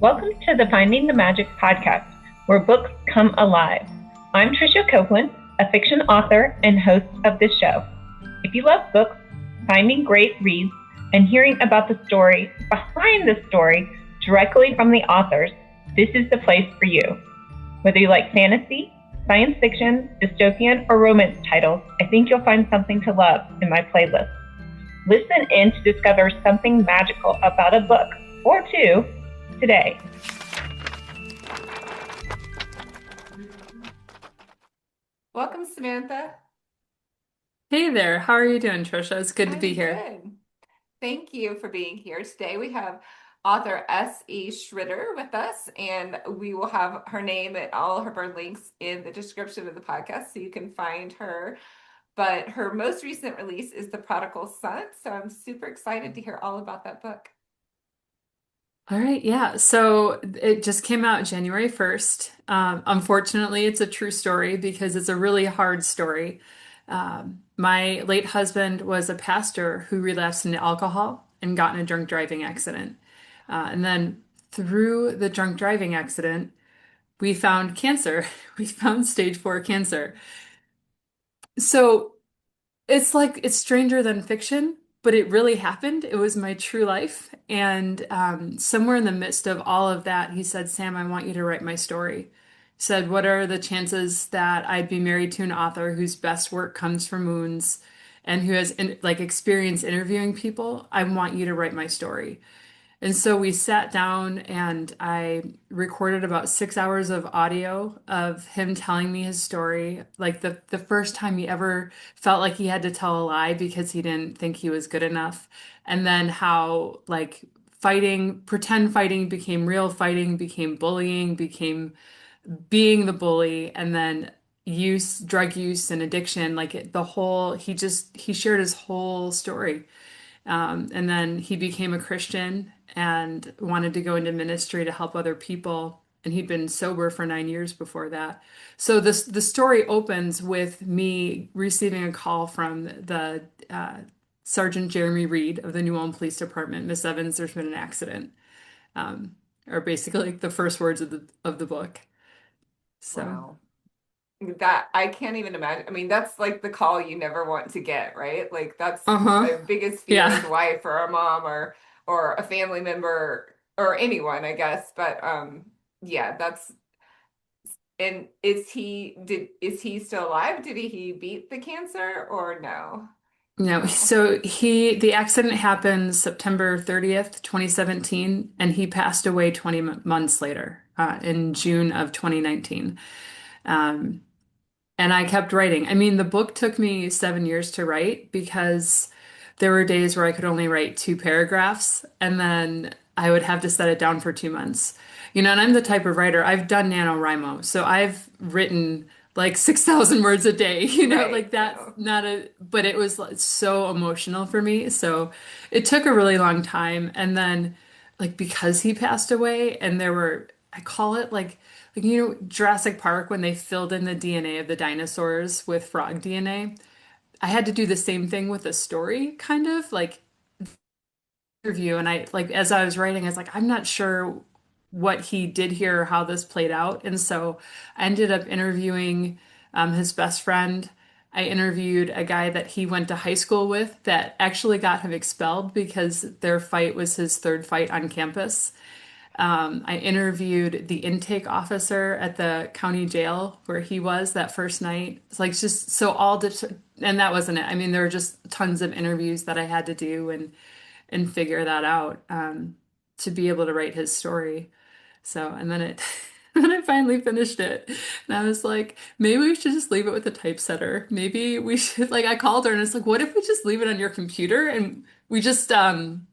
Welcome to the Finding the Magic podcast, where books come alive. I'm Tricia Copeland, a fiction author and host of this show. If you love books, finding great reads, and hearing about the story behind the story directly from the authors, this is the place for you. Whether you like fantasy, science fiction, dystopian, or romance titles, I think you'll find something to love in my playlist. Listen in to discover something magical about a book or two today. Welcome, Samantha. Hey there, how are you doing, Trisha? It's good to be I'm here. good. Thank you for being here today. We have author S.E. Shridder with us, and we will have her name and all of her links in the description of the podcast so you can find her. But her most recent release is The Prodigal Son, so I'm super excited to hear all about that book. All right, yeah. So it just came out January 1st. Unfortunately, it's a true story because it's a really hard story. My late husband was a pastor who relapsed into alcohol and got in a drunk driving accident. And then through the drunk driving accident, we found cancer. We found stage 4 cancer. So it's stranger than fiction, but it really happened. It was my true life. And somewhere in the midst of all of that, he said, Sam, I want you to write my story. He said, what are the chances that I'd be married to an author whose best work comes from wounds and who has experience interviewing people? I want you to write my story. And so we sat down and I recorded about 6 hours of audio of him telling me his story, like the first time he ever felt like he had to tell a lie because he didn't think he was good enough. And then how like fighting, pretend fighting became real fighting, became bullying, became being the bully, and then use, drug use and addiction, the whole, he shared his whole story. And then he became a Christian and wanted to go into ministry to help other people. And he'd been sober for 9 years before that. So the story opens with me receiving a call from the Sergeant Jeremy Reed of the New Ulm Police Department. Miss Evans, there's been an accident. Um, are basically like the first words of the book. So, Wow. That I can't even imagine. I mean, that's like the call you never want to get, right? Like that's uh-huh. the biggest fear as Yeah. a wife or a mom or a family member or anyone, I guess. But yeah, that's and is he still alive? Did he beat the cancer or no? Do you No, know? so the accident happened September 30th, 2017, and he passed away 20 months later, in June of 2019. Um, and I kept writing. I mean, the book took me 7 years to write because there were days where I could only write 2 paragraphs, and then I would have to set it down for 2 months. And I'm the type of writer, I've done NaNoWriMo, so I've written like 6,000 words a day, Right. like that's No. not but it was like so emotional for me. So it took a really long time. And then, like, because he passed away, and I call it Jurassic Park when they filled in the DNA of the dinosaurs with frog DNA. I had to do the same thing with a story, kind of like interview. And I like as I was writing, I was like, I'm not sure what he did here or how this played out. And so I ended up interviewing his best friend. I interviewed a guy that he went to high school with that actually got him expelled because their fight was his third fight on campus. I interviewed the intake officer at the county jail where he was that first night. It's like just so and that wasn't it. I mean, there were just tons of interviews that I had to do and figure that out to be able to write his story. So, and then it, then I finally finished it. And I was like, maybe we should just leave it with a typesetter. Maybe we should, like, I called her and it's like, what if we just leave it on your computer and we just don't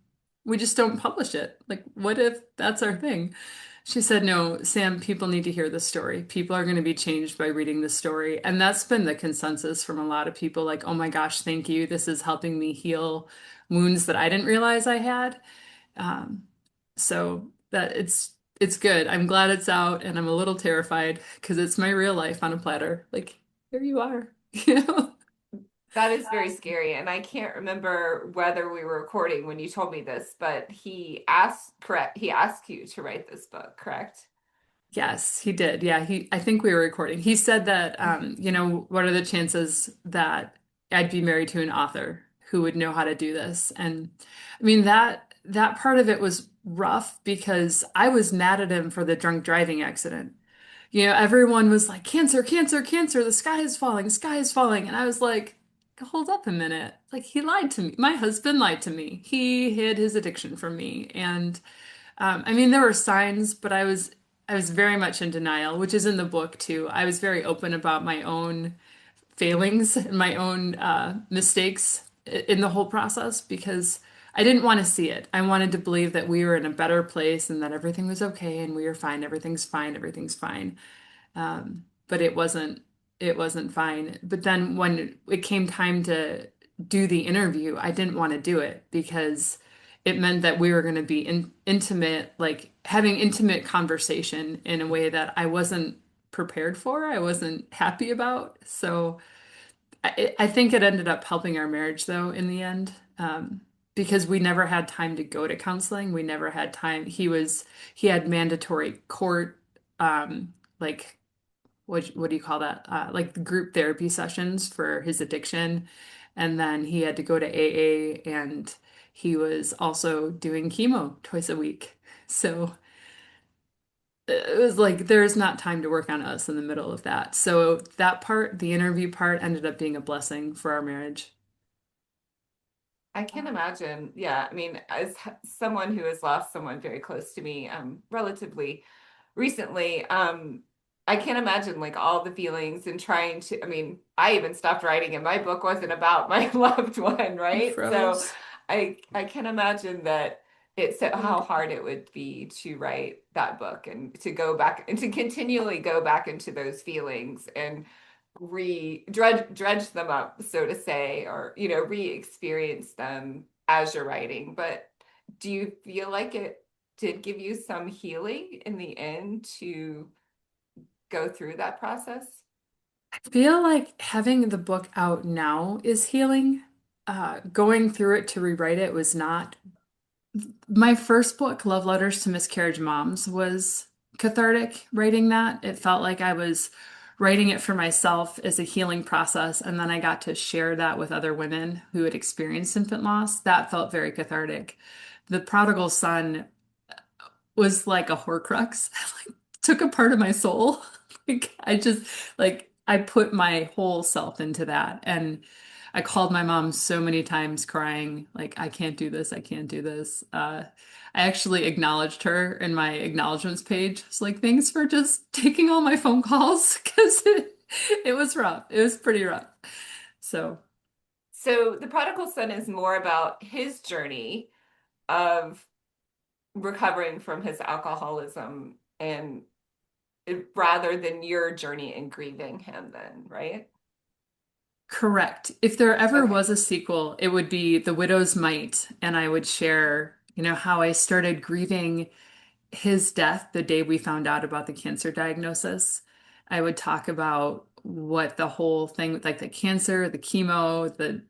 publish it? Like, what if that's our thing? She said, no, Sam, people need to hear the story. People are going to be changed by reading the story. And that's been the consensus from a lot of people, like, oh my gosh, thank you. This is helping me heal wounds that I didn't realize I had. Um, so that it's good. I'm glad it's out, and I'm a little terrified because it's my real life on a platter. Like, here you are. You know? That is very scary. And I can't remember whether we were recording when you told me this, but he asked you to write this book, correct? Yes, he did. Yeah, I think we were recording. He said that, Okay. what are the chances that I'd be married to an author who would know how to do this? And I mean that part of it was rough because I was mad at him for the drunk driving accident. Everyone was like, cancer, cancer, cancer, the sky is falling. And I was like, hold up a minute. Like, he lied to me. My husband lied to me. He hid his addiction from me. And I mean, there were signs, but I was very much in denial, which is in the book too. I was very open about my own failings and my own mistakes in the whole process because I didn't want to see it. I wanted to believe that we were in a better place and that everything was okay and we were fine. Everything's fine. Everything's fine. But it wasn't fine. But then when it came time to do the interview, I didn't want to do it because it meant that we were going to be intimate, like having intimate conversation in a way that I wasn't prepared for, I wasn't happy about. So I think it ended up helping our marriage though in the end. Because we never had time to go to counseling. We never had time. He had mandatory court, like what do you call that? Like group therapy sessions for his addiction. And then he had to go to AA and he was also doing chemo twice a week. So it was like there's not time to work on us in the middle of that. So that part, the interview part, ended up being a blessing for our marriage. I can imagine. Yeah, I mean, as someone who has lost someone very close to me, relatively recently, I can't imagine like all the feelings and trying to, I mean, I even stopped writing and my book wasn't about my loved one, You right? So froze. I can imagine that it's how hard it would be to write that book and to go back and to continually go back into those feelings and dredge them up, so to say, or re-experience them as you're writing. But do you feel like it did give you some healing in the end to go through that process? I feel like having the book out now is healing. Going through it to rewrite it was not. My first book, Love Letters to Miscarriage Moms, was cathartic writing that. It felt like I was writing it for myself as a healing process, and then I got to share that with other women who had experienced infant loss. That felt very cathartic. The Prodigal Son was like a Horcrux, like took a part of my soul. Like I put my whole self into that. And I called my mom so many times crying, like, I can't do this, I can't do this. I actually acknowledged her in my acknowledgments page. It's like, thanks for just taking all my phone calls because it was rough. It was pretty rough. So So the prodigal son is more about his journey of recovering from his alcoholism and rather than your journey in grieving him then, right? correct. If there ever Okay. was a sequel, it would be The Widow's Mite, and I would share, how I started grieving his death the day we found out about the cancer diagnosis. I would talk about what the whole thing, like the cancer, the chemo, the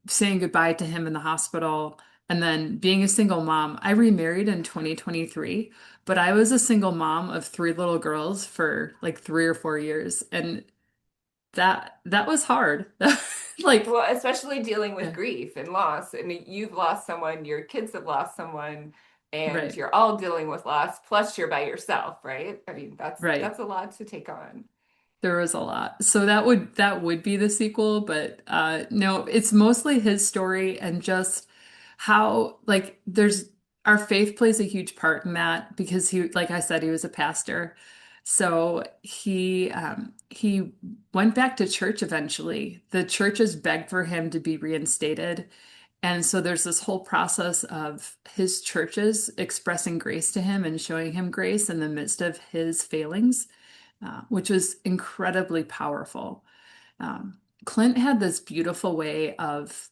saying goodbye to him in the hospital, and then being a single mom. I remarried in 2023, but I was a single mom of three little girls for like 3 or 4 years, and that was hard. Like, Well, especially dealing with yeah, grief and loss. I mean, you've lost someone, your kids have lost someone, and right, you're all dealing with loss, plus you're by yourself, right? I mean, right. that's a lot to take on. There was a lot. So that would be the sequel, but no, it's mostly his story and just how like there's our faith plays a huge part in that because he, like I said, he was a pastor. So he went back to church eventually. The churches begged for him to be reinstated. And so there's this whole process of his churches expressing grace to him and showing him grace in the midst of his failings, which was incredibly powerful. Clint had this beautiful way of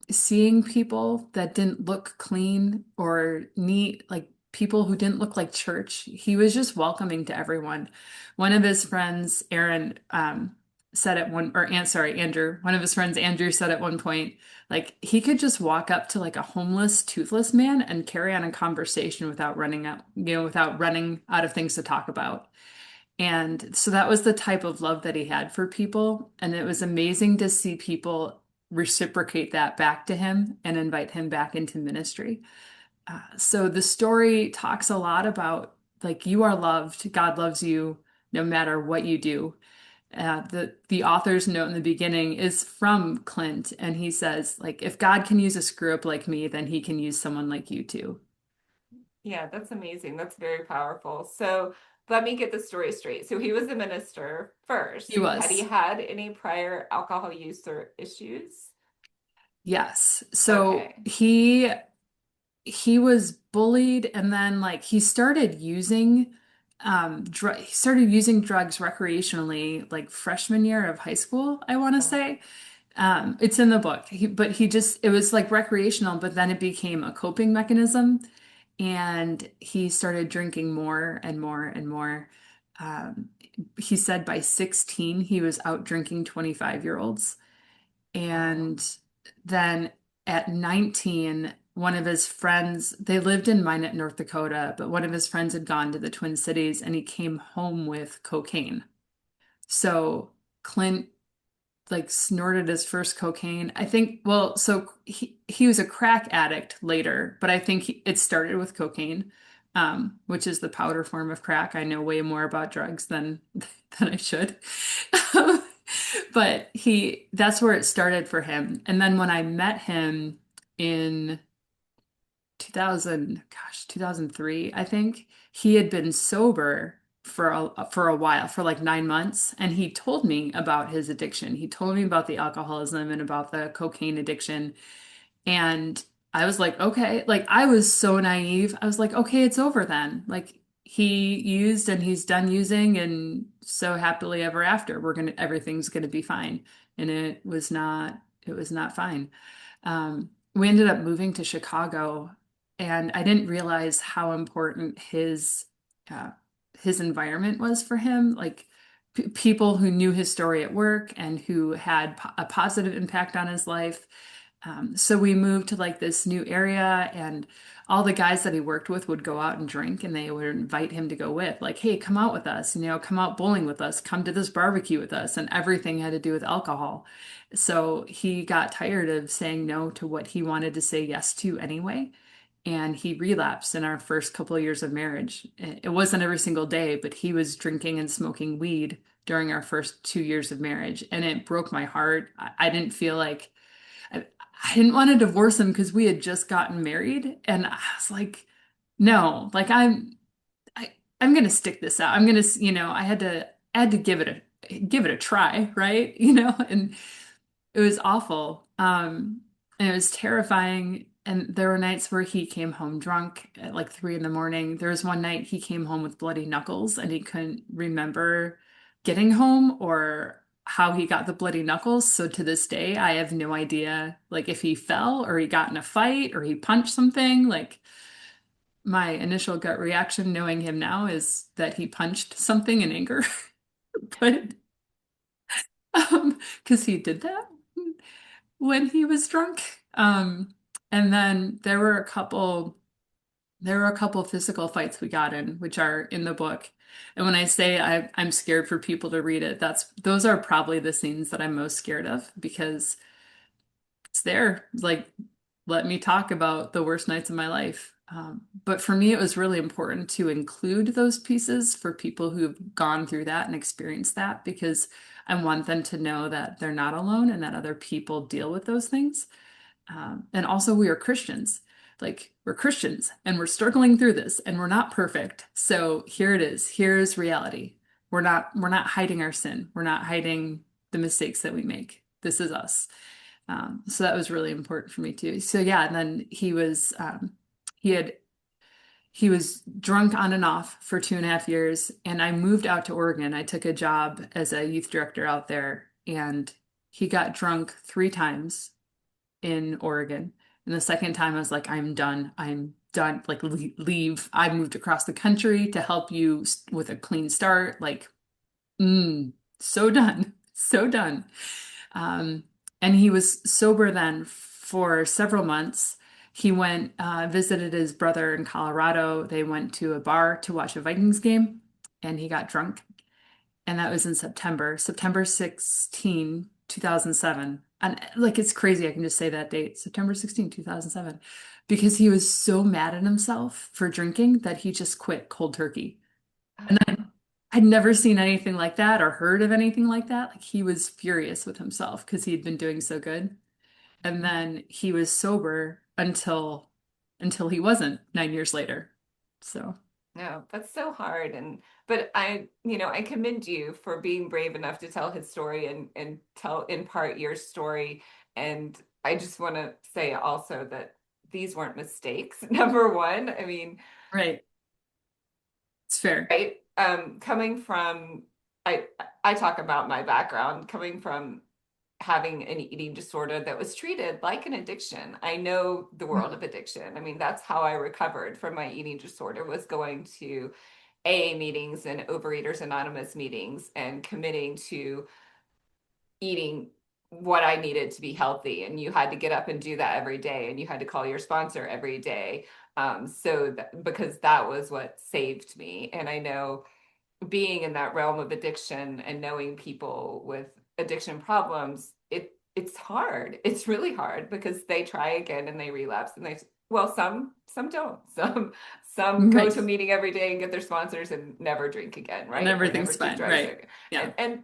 seeing people that didn't look clean or neat, like people who didn't look like church. He was just welcoming to everyone. One of his friends, Aaron, said at one, or sorry, Andrew, one of his friends, Andrew, said at one point, like he could just walk up to like a homeless, toothless man and carry on a conversation without running out, without running out of things to talk about. And so that was the type of love that he had for people. And it was amazing to see people reciprocate that back to him and invite him back into ministry. So the story talks a lot about like you are loved, God loves you no matter what you do. The author's note in the beginning is from Clint, and he says like if God can use a screw up like me, then he can use someone like you too. Yeah, that's amazing. That's very powerful. So let me get the story straight. So he was a minister He first. Had he was. had any prior alcohol use or issues? Yes. So Okay. he was bullied and then like he started using drugs recreationally like freshman year of high school, I want to Oh, say. It's in the book. But he just it was like recreational, but then it became a coping mechanism and he started drinking more and more and more. Um, he said by 16 he was out drinking 25-year-olds. wow. And then at 19, one of his friends, they lived in Minot, North Dakota, but one of his friends had gone to the Twin Cities and he came home with cocaine. So Clint like snorted his first cocaine. I think, well, so he was a crack addict later, but I think it started with cocaine, which is the powder form of crack. I know way more about drugs than than I should. But that's where it started for him. And then when I met him in 2000, gosh, 2003, I think, he had been sober for a while, for like 9 months, and he told me about his addiction. He told me about the alcoholism and about the cocaine addiction. And I was like, okay, like I was so naive. I was like, okay, it's over then. Like he used and he's done using and so happily ever after. Everything's gonna be fine. And it was not fine. We ended up moving to Chicago and I didn't realize how important uh, his environment was for him. Like p people who knew his story at work and who had a positive impact on his life. So we moved to like this new area, and all the guys that he worked with would go out and drink, and they would invite him to go with, like, hey, come out with us, come out bowling with us, come to this barbecue with us, and everything had to do with alcohol. So he got tired of saying no to what he wanted to say yes to anyway, and he relapsed in our first couple of years of marriage. It wasn't every single day, but he was drinking and smoking weed during our first 2 years of marriage, and it broke my heart. I didn't feel like I, I didn't want to divorce him because we had just gotten married, and I was like, no, like I'm gonna stick this out. I'm gonna, I had to give it a try, right? And it was awful. And it was terrifying. And there were nights where he came home drunk at like 3 in the morning. There was one night he came home with bloody knuckles and he couldn't remember getting home or how he got the bloody knuckles. So to this day, I have no idea like if he fell or he got in a fight or he punched something. Like my initial gut reaction knowing him now is that he punched something in anger. But because he did that when he was drunk. And then there were a couple physical fights we got in, which are in the book. And when I say I'm scared for people to read it, those are probably the scenes that I'm most scared of because it's there. Like, let me talk about the worst nights of my life. But for me, it was really important to include those pieces for people who've gone through that and experienced that because I want them to know that they're not alone and that other people deal with those things. And also, we are Christians. Like, we're Christians and we're struggling through this and we're not perfect. So here it is. Here's reality. We're not hiding our sin. We're not hiding the mistakes that we make. This is us. So that was really important for me too. So yeah, and then he had he was drunk on and off for 2.5 years, and I moved out to Oregon. I took a job as a youth director out there, and he got drunk 3 times in Oregon. And the second time I was like, I'm done. I'm done. Like, leave. I moved across the country to help you with a clean start. Like, so done. So done. Um, and he was sober then for several months. He went, visited his brother in Colorado. They went to a bar to watch a Vikings game, and he got drunk. And that was in September, September 16, 2007. And like it's crazy, I can just say that date, September 16, 2007, because he was so mad at himself for drinking that he just quit cold turkey. And I'd never seen anything like that or heard of anything like that. Like he was furious with himself because he'd been doing so good. And then he was sober until he wasn't 9 years later. So No, that's so hard. But I commend you for being brave enough to tell his story and tell in part your story. And I just want to say also that these weren't mistakes. Number one, I mean, right. It's fair. right, coming from I I talk about my background coming from having an eating disorder that was treated like an addiction. I know the world of addiction. I mean, that's how I recovered from my eating disorder was going to AA meetings and Overeaters Anonymous meetings and committing to eating what I needed to be healthy. And you had to get up and do that every day, and you had to call your sponsor every day. Because that was what saved me. And I know being in that realm of addiction and knowing people with addiction problems, it's hard. It's really hard because they try again and they relapse and some don't. Some go Right. to a meeting every day and get their sponsors and never drink again, And right? Or never everything's take fine. drugs Right. again. Yeah. And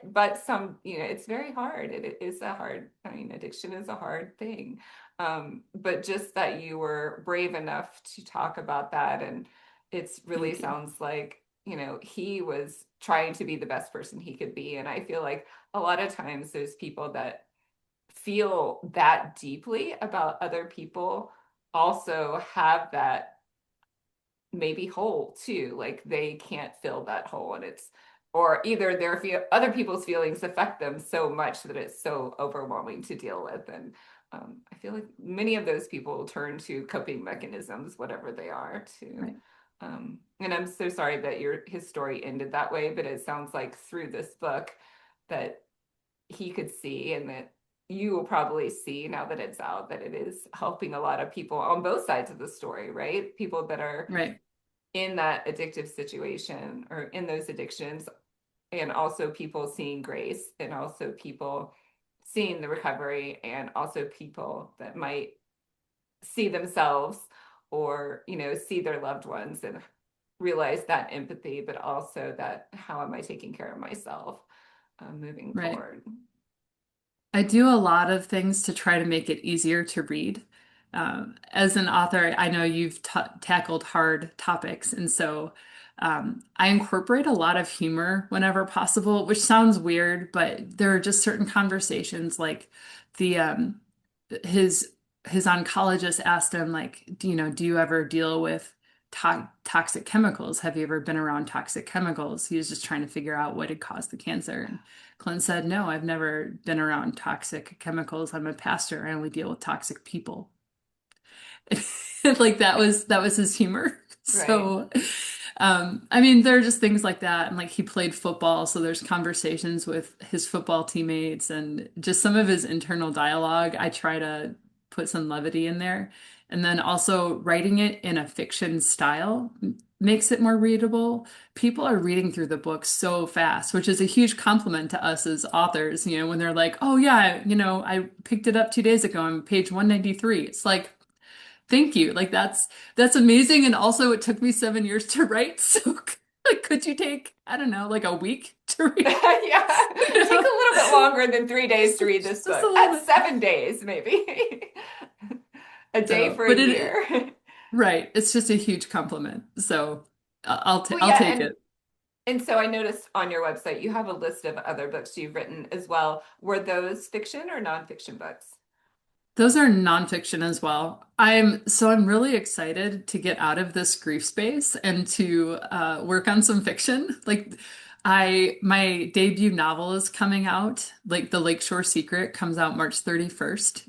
but it's very hard. It is a hard, I mean, addiction is a hard thing. But just that you were brave enough to talk about that, and it's really Thank you. sounds like, he was trying to be the best person he could be. And I feel like a lot of times those people that feel that deeply about other people also have that maybe hole too. Like they can't fill that hole, and it's or either other people's feelings affect them so much that it's so overwhelming to deal with. And I feel like many of those people turn to coping mechanisms, whatever they are, to. Right. And I'm so sorry that his story ended that way, but it sounds like through this book that he could see, and that you will probably see now that it's out, that it is helping a lot of people on both sides of the story, right? People that are Right. in that addictive situation or in those addictions, and also people seeing grace, and also people seeing the recovery, and also people that might see themselves or see their loved ones and realize that empathy, but also that how am I taking care of myself moving Right. forward. I do a lot of things to try to make it easier to read. As an author, I know you've tackled hard topics, and so I incorporate a lot of humor whenever possible, which sounds weird, but there are just certain conversations like the his his oncologist asked him like, do you ever deal with toxic chemicals? Have you ever been around toxic chemicals? He was just trying to figure out what had caused the cancer. And Clint said, no, I've never been around toxic chemicals. I'm a pastor. I only deal with toxic people. Like that was his humor. Right. So, I mean, there are just things like that. And like he played football, so there's conversations with his football teammates and just some of his internal dialogue. I try to put some levity in there. And then also writing it in a fiction style makes it more readable. People are reading through the book so fast, which is a huge compliment to us as authors, when they're like, oh yeah, I picked it up 2 days ago on page 193. It's like, thank you. Like that's amazing. And also it took me 7 years to write. So like could you take, I don't know, like a week to read? Yeah, You take a know? little bit longer than 3 days to read this Just a book. little At bit. 7 days, maybe. A day So, for a but year. right, it's just a huge compliment. So Well, I'll yeah, take and it. and so I noticed on your website you have a list of other books you've written as well. Were those fiction or nonfiction books? Those are nonfiction as well. I'm really excited to get out of this grief space and to work on some fiction. Like my debut novel is coming out. Like The Lakeshore Secret comes out March 31st,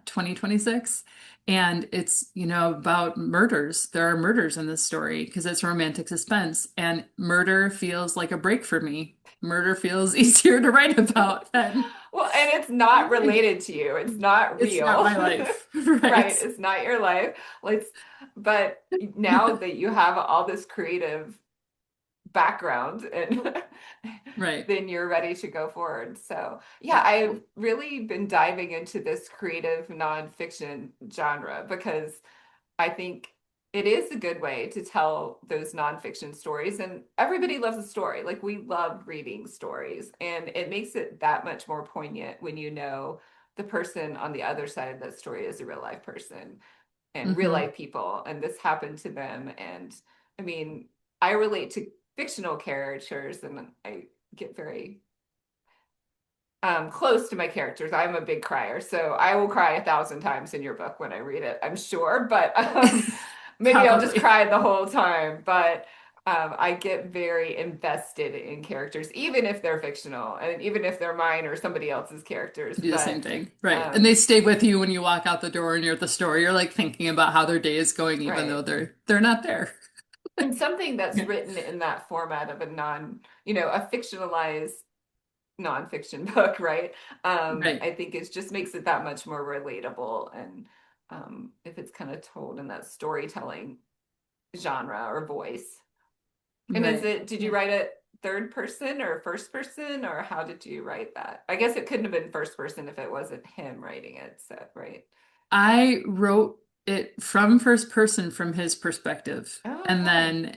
2026. And it's, about murders. There are murders in this story because it's romantic suspense, and murder feels like a break for me. murder feels easier to write about than Well, and it's not related to you. It's not it's not real. my life. Right. Right. It's not your life. Let's, but now that you have all this creative background and Right. then you're ready to go forward. So, yeah, I've really been diving into this creative nonfiction genre because I think it is a good way to tell those nonfiction stories. And everybody loves a story. Like we love reading stories. And it makes it that much more poignant when you know the person on the other side of that story is a real life person and real Hmm. life people. And this happened to them. And I mean, I relate to fictional characters and I get very close to my characters. I'm a big crier, so I will cry 1,000 times in your book when I read it, I'm sure. But maybe I'll just Probably cry the whole time. But I get very invested in characters, even if they're fictional, and even if they're mine or somebody else's characters. do the same But thing. Right. And they um, stay with you when you walk out the door and you're at the store. You're like thinking about how their day is going, even though right. they're not there. And something that's Yeah. written in that format of a a fictionalized nonfiction book, right? Right. I think it just makes it that much more relatable. And if it's kind of told in that storytelling genre or voice. And Right. did you Yeah. write it third person or first person, or how did you write that? I guess it couldn't have been first person if it wasn't him writing it, so, right? I wrote it from first person from his perspective. Oh, And okay.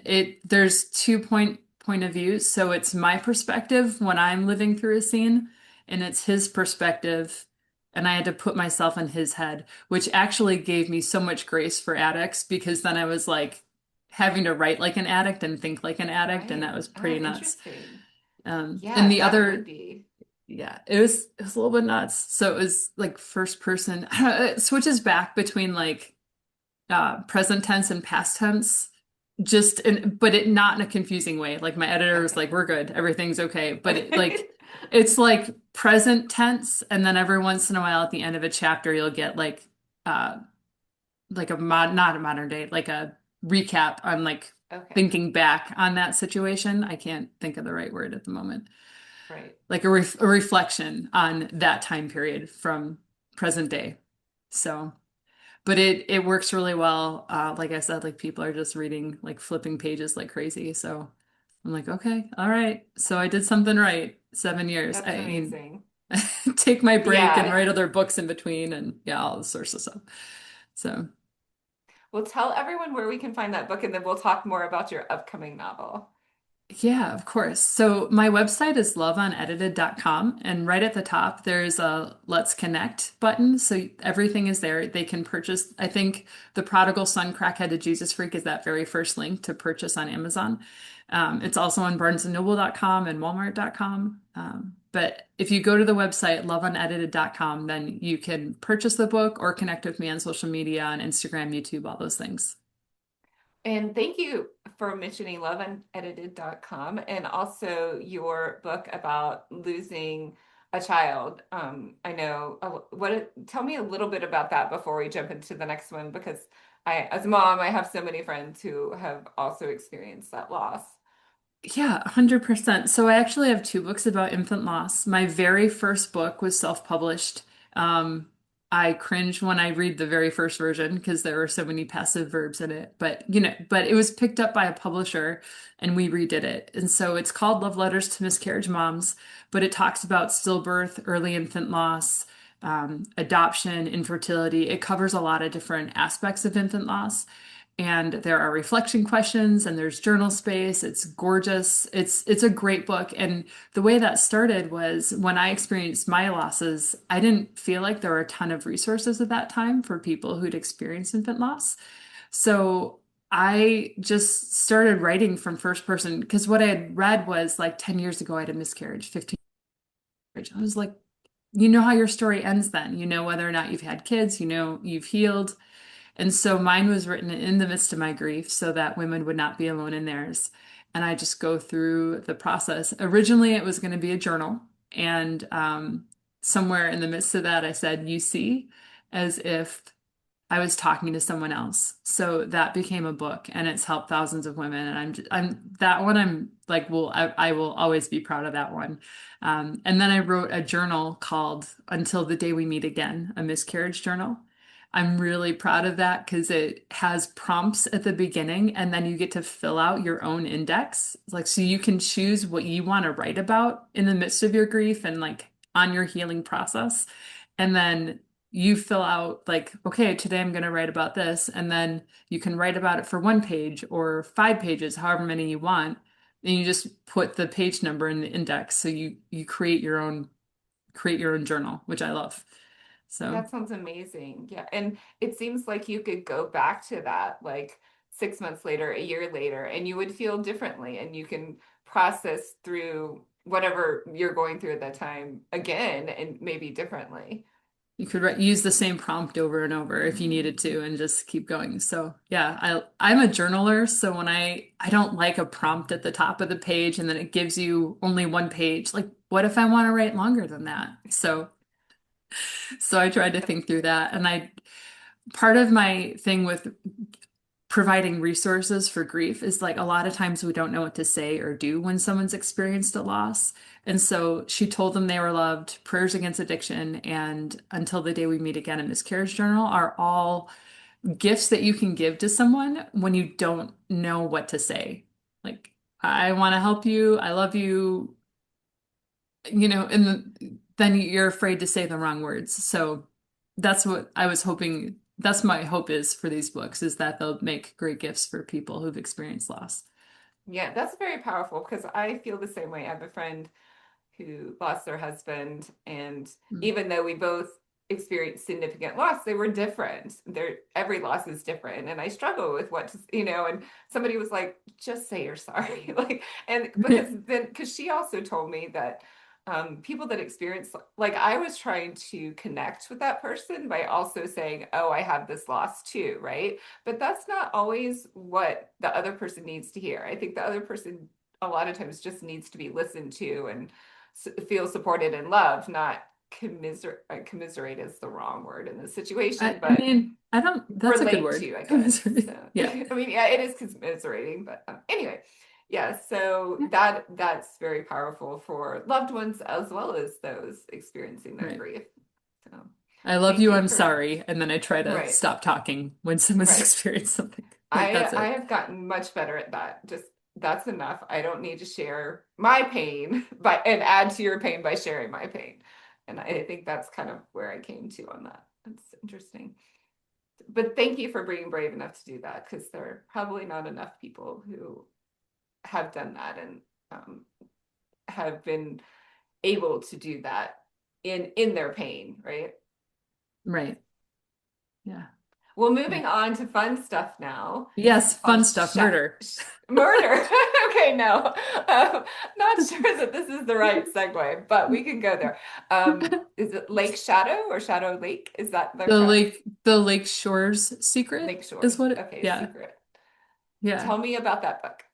then there's two point of view. So it's my perspective when I'm living through a scene, and it's his perspective. And I had to put myself in his head, which actually gave me so much grace for addicts because then I was like having to write like an addict and think like an addict, and Right. that was Oh, pretty nuts. interesting. And Yeah, the that would other be. yeah, it was a little bit nuts. So it was like first person. I don't know, it switches back between like present tense and past tense, but it not in a confusing way. Like my editor was like, Okay. "We're good, everything's okay." But Okay. it's like present tense, and then every once in a while at the end of a chapter, you'll get uh like not a modern day, like a recap on like Okay. thinking back on that situation. I can't think of the right word at the moment, Right. like a reflection on that time period from present day. So, but it works really well. Like I said, like people are just reading, like flipping pages like crazy. So I'm like, okay, all right. So I did something right. 7 years. That's I mean, amazing. take my break and Yeah. write other books in between, and yeah, all the sorts of stuff. So. Well, tell everyone where we can find that book, and then we'll talk more about your upcoming novel. Yeah, of course. So my website is loveunedited.com, and right at the top there's a Let's Connect button. So everything is there. They can purchase. I think The Prodigal Son Crackhead to Jesus Freak is that very first link to purchase on Amazon. It's also on barnesandnoble.com and walmart.com. But if you go to the website loveunedited.com, then you can purchase the book or connect with me on social media, on Instagram, YouTube, all those things. And thank you for mentioning loveunedited.com and also your book about losing a child. I know tell me a little bit about that before we jump into the next one, because as a mom, I have so many friends who have also experienced that loss. Yeah, 100%. So I actually have two books about infant loss. My very first book was self-published. Um, I cringe when I read the very first version because there were so many passive verbs in it. But it was picked up by a publisher and we redid it. And so it's called Love Letters to Miscarriage Moms, but it talks about stillbirth, early infant loss, adoption, infertility. It covers a lot of different aspects of infant loss. And there are reflection questions and there's journal space. It's gorgeous. It's a great book. And the way that started was when I experienced my losses, I didn't feel like there were a ton of resources at that time for people who'd experienced infant loss. So I just started writing from first person because what I had read was like 10 years ago I had a miscarriage, 15 years. I was like, you know how your story ends then. You know whether or not you've had kids, you know you've healed. And so mine was written in the midst of my grief so that women would not be alone in theirs. And I just go through the process. Originally, it was going to be a journal. And somewhere in the midst of that, I said, you see, as if I was talking to someone else. So that became a book and it's helped thousands of women. And I'm that one I'm like, I will always be proud of that one. And then I wrote a journal called Until the Day We Meet Again, a miscarriage journal. I'm really proud of that because it has prompts at the beginning and then you get to fill out your own index. Like, so you can choose what you want to write about in the midst of your grief and like on your healing process. And then you fill out like, okay, today I'm going to write about this. And then you can write about it for 1 page or 5 pages, however many you want. And you just put the page number in the index. So you create your own journal, which I love. So That sounds amazing. Yeah. And it seems like you could go back to that like 6 months later, a year later, and you would feel differently and you can process through whatever you're going through at that time again and maybe differently. you could use the same prompt over and over if you needed to and just keep going. So yeah, I'm a journaler. So when I don't like a prompt at the top of the page and then it gives you only 1 page, like what if I want to write longer than that? So I tried to think through that. And part of my thing with providing resources for grief is like a lot of times we don't know what to say or do when someone's experienced a loss. And so she told them they were loved, Prayers Against Addiction, and Until the Day We Meet Again, a miscarriage journal are all gifts that you can give to someone when you don't know what to say. Like, I want to help you, I love you, then you're afraid to say the wrong words. So that's what I was hoping. That's my hope is for these books is that they'll make great gifts for people who've experienced loss. Yeah, that's very powerful because I feel the same way. I have a friend who lost their husband, and Mm. even though we both experienced significant loss, they were different. Every loss is different, and I struggle with what to, and somebody was like, "Just say you're sorry," like, and because she also told me that people that experience like I was trying to connect with that person by also saying, "Oh, I have this loss too," right? But that's not always what the other person needs to hear. I think the other person a lot of times just needs to be listened to and feel supported and loved, not commiserate. Commiserate is the wrong word in this situation, I but mean, I don't, that's a good relate word. to, I guess. So, Yeah. I mean, yeah, it is commiserating, but anyway, yeah. So that's very powerful for loved ones as well as those experiencing their Right. grief. So, I love thank you, you I'm for sorry. And then I try to right, stop talking when someone's right. experienced something. Like, I that's I it. have gotten much better at that. Just that's enough. I don't need to share my pain, but and add to your pain by sharing my pain. And I think that's kind of where I came to on that. That's interesting. But thank you for being brave enough to do that because there are probably not enough people who have done that and have been able to do that in their pain, right? Right. Yeah. Well, Yeah. moving on to fun stuff now. Yes, Called fun stuff, murder. murder. Okay, no, not sure that this is the right segue, but we can go there. Is it Lake Shadow or Shadow Lake? Is that the correct The Lake Shores Secret Lake is Shores? what it, Okay, yeah. secret. Yeah. Tell me about that book.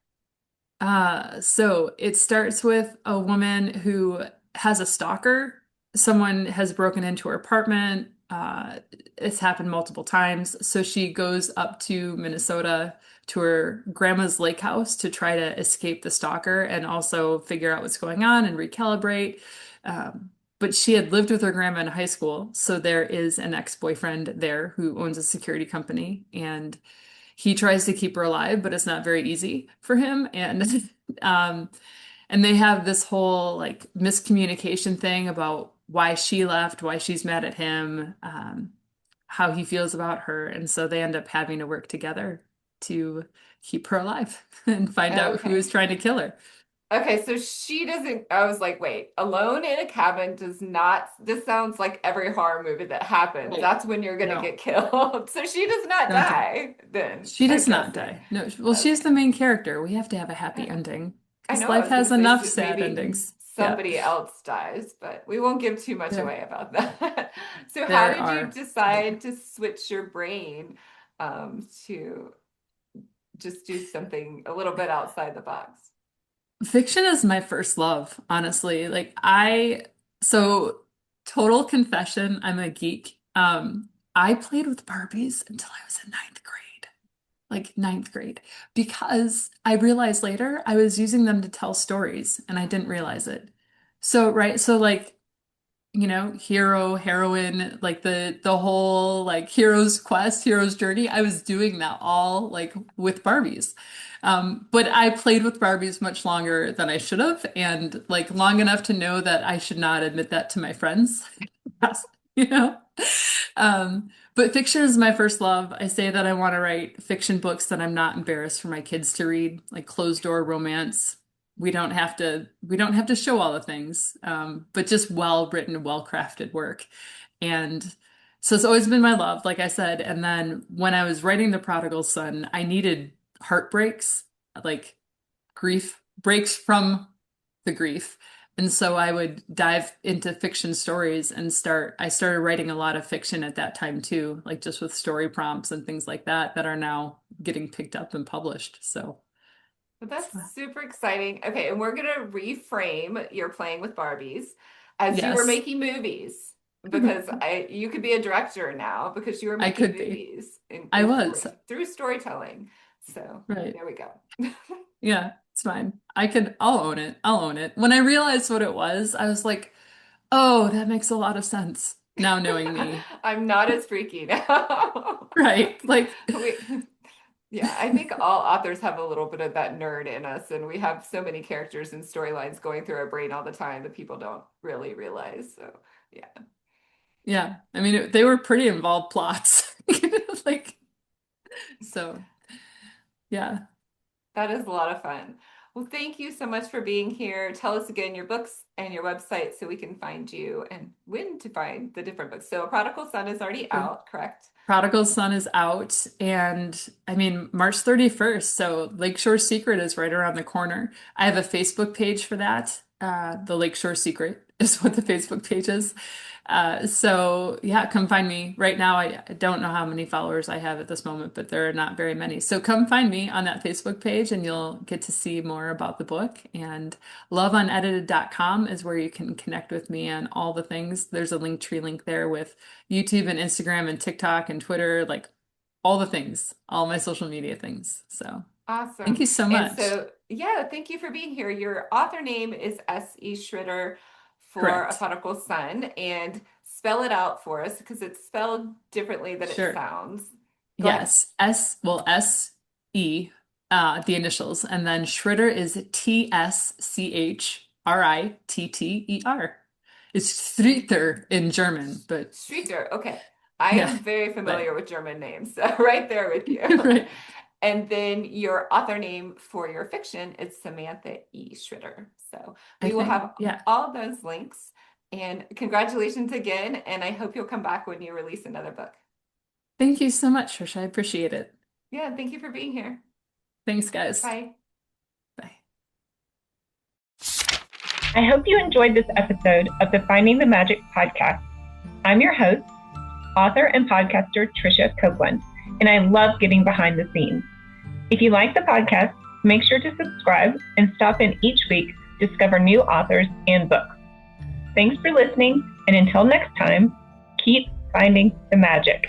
So it starts with a woman who has a stalker. Someone has broken into her apartment. It's happened multiple times. So she goes up to Minnesota to her grandma's lake house to try to escape the stalker and also figure out what's going on and recalibrate. But she had lived with her grandma in high school, so there is an ex-boyfriend there who owns a security company, and he tries to keep her alive, but it's not very easy for him. And um, and they have this whole like miscommunication thing about why she left, why she's mad at him, how he feels about her. And so they end up having to work together to keep her alive and find out who is Okay. trying to kill her. Okay, so she doesn't. I was like, wait, alone in a cabin does not. This sounds like every horror movie that happens. Right. That's when you're gonna No, get killed. So she does not don't die. die then, She I'm does not guessing. die. No, well, she's Okay. the main character. We have to have a happy I ending I because know I life was gonna has say enough sad maybe endings. Yeah. somebody else dies, but we won't give too much Yeah. away about that. So how There did you are. Yeah. decide to switch your brain to just do something a little bit outside the box? Fiction is my first love, honestly. So total confession, I'm a geek. I played with Barbies until I was in ninth grade, because I realized later I was using them to tell stories and I didn't realize it. So, right. So like, hero, heroine, like the whole like hero's quest, hero's journey. I was doing that all like with Barbies. But I played with Barbies much longer than I should have, and like long enough to know that I should not admit that to my friends. you know? But fiction is my first love. I say that I want to write fiction books that I'm not embarrassed for my kids to read, like closed door romance. We don't have to show all the things, but just well written, well crafted work. And so it's always been my love, like I said. And then when I was writing The Prodigal Son, I needed heartbreaks, like grief breaks from the grief. And so I would dive into fiction stories and I started writing a lot of fiction at that time too, like just with story prompts and things like that that are now getting picked up and published. So But that's super exciting. Okay, and we're gonna reframe your playing with Barbies as you were yes, making movies, because you could be a director now because you were I making could be. movies I was. through storytelling. So Right. there we go. Yeah, it's fine. I'll own it. I'll own it. When I realized what it was, I was like, oh, that makes a lot of sense now knowing me. I'm not as freaky now. Right. Like, We, yeah, I think all authors have a little bit of that nerd in us, and we have so many characters and storylines going through our brain all the time that people don't really realize. So, yeah. yeah. I mean, they were pretty involved plots. Like, so, yeah. That is a lot of fun. Well, thank you so much for being here. Tell us again your books and your website so we can find you and when to find the different books. So, A Prodigal Son is already Sure. out, correct? Prodigal Son is out, and I mean, March 31st. So Lakeshore Secret is right around the corner. I have a Facebook page for that. The Lakeshore Secret is what the Facebook page is. So yeah, come find me. Right now, I don't know how many followers I have at this moment, but there are not very many. So come find me on that Facebook page and you'll get to see more about the book. And loveunedited.com is where you can connect with me on all the things. There's a Linktree link there with YouTube and Instagram and TikTok and Twitter, like all the things, all my social media things. So thank Awesome. you so And much. so, yeah, thank you for being here. Your author name is S.E. Shridder for A Correct. Prodigal Son, and spell it out for us because it's spelled differently than it Sure. sounds. Go ahead. Yes. S-E, the initials. And then Shridder is Tschritter. It's Schritter in German, but Shridder. Okay. I yeah, am very but familiar with German names, so right there with you. right. And then your author name for your fiction is Samantha E. Shridder. So I we will think, have yeah. all those links. And congratulations again. And I hope you'll come back when you release another book. Thank you so much, Trisha. I appreciate it. Yeah, thank you for being here. Thanks, guys. Bye. Bye. I hope you enjoyed this episode of the Finding the Magic podcast. I'm your host, author and podcaster Tricia Copeland, and I love getting behind the scenes. If you like the podcast, make sure to subscribe and stop in each week to discover new authors and books. Thanks for listening, and until next time, keep finding the magic.